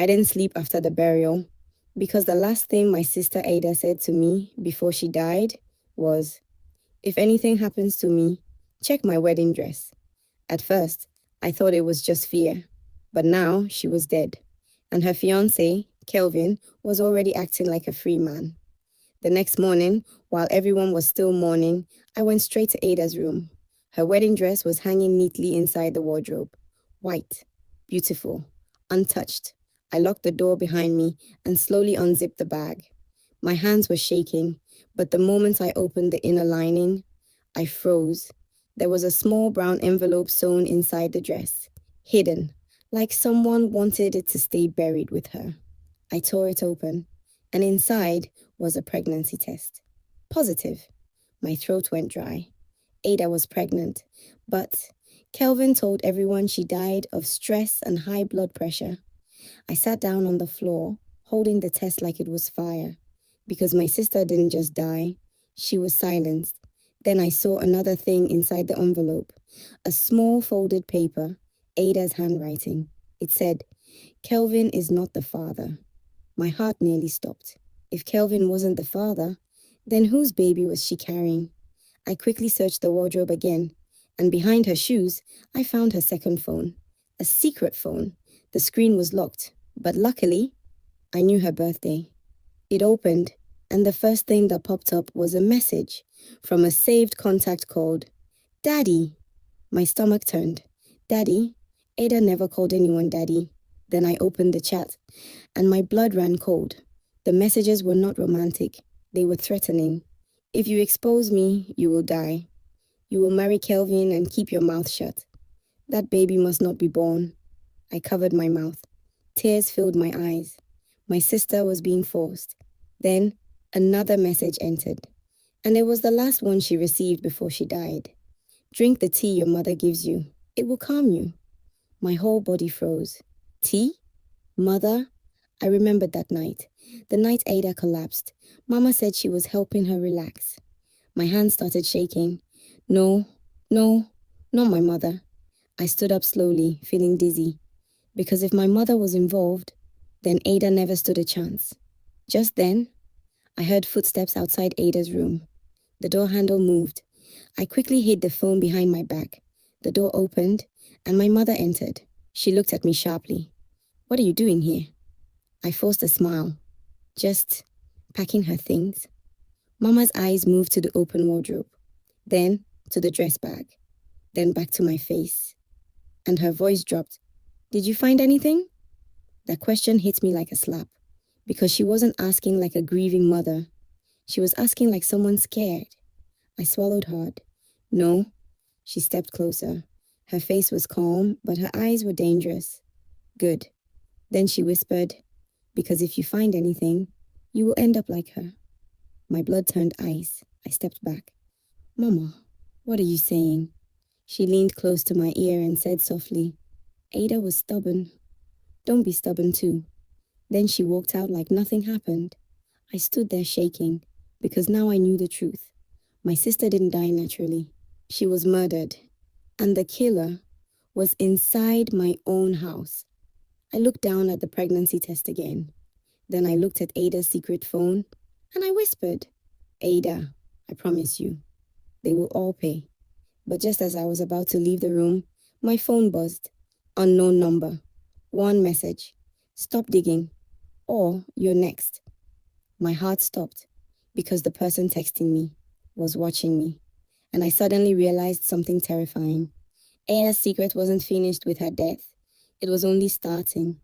I didn't sleep after the burial because the last thing my sister Ada said to me before she died was, "If anything happens to me, check my wedding dress." At first, I thought it was just fear, but now she was dead, and her fiancé, Kelvin, was already acting like a free man. The next morning, while everyone was still mourning, I went straight to Ada's room. Her wedding dress was hanging neatly inside the wardrobe. White, beautiful, untouched. I locked the door behind me and slowly unzipped the bag. My hands were shaking, but the moment I opened the inner lining, I froze. There was a small brown envelope sewn inside the dress, hidden, like someone wanted it to stay buried with her. I tore it open, and inside was a pregnancy test. Positive. My throat went dry. Ada was pregnant, but Kelvin told everyone she died of stress and high blood pressure. I sat down on the floor, holding the test like it was fire, because my sister didn't just die, she was silenced. Then I saw another thing inside the envelope, a small folded paper, Ada's handwriting. It said, "Kelvin is not the father." My heart nearly stopped. If Kelvin wasn't the father, then whose baby was she carrying? I quickly searched the wardrobe again, and behind her shoes, I found her second phone. A secret phone. The screen was locked, but luckily, I knew her birthday. It opened, and the first thing that popped up was a message from a saved contact called, "Daddy." My stomach turned. Daddy? Ada never called anyone daddy. Then I opened the chat, and my blood ran cold. The messages were not romantic. They were threatening. "If you expose me, you will die. You will marry Kelvin and keep your mouth shut. That baby must not be born." I covered my mouth. Tears filled my eyes. My sister was being forced. Then another message entered, and it was the last one she received before she died. "Drink the tea your mother gives you. It will calm you." My whole body froze. Tea? Mother? I remembered that night. The night Ada collapsed. Mama said she was helping her relax. My hands started shaking. No, no, not my mother. I stood up slowly, feeling dizzy. Because if my mother was involved, then Ada never stood a chance. Just then, I heard footsteps outside Ada's room. The door handle moved. I quickly hid the phone behind my back. The door opened, and my mother entered. She looked at me sharply. "What are you doing here?" I forced a smile. "Just packing her things." Mama's eyes moved to the open wardrobe, then to the dress bag, then back to my face. And her voice dropped. "Did you find anything?" That question hit me like a slap, because she wasn't asking like a grieving mother. She was asking like someone scared. I swallowed hard. "No." She stepped closer. Her face was calm, but her eyes were dangerous. "Good." Then she whispered, "Because if you find anything, you will end up like her." My blood turned ice. I stepped back. "Mama, what are you saying?" She leaned close to my ear and said softly, "Ada was stubborn. Don't be stubborn too." Then she walked out like nothing happened. I stood there shaking, because now I knew the truth. My sister didn't die naturally. She was murdered. And the killer was inside my own house. I looked down at the pregnancy test again. Then I looked at Ada's secret phone, and I whispered, "Ada, I promise you, they will all pay." But just as I was about to leave the room, my phone buzzed. Unknown number. One message. "Stop digging," or "You're next." My heart stopped, because the person texting me was watching me. And I suddenly realized something terrifying. Ada's secret wasn't finished with her death. It was only starting.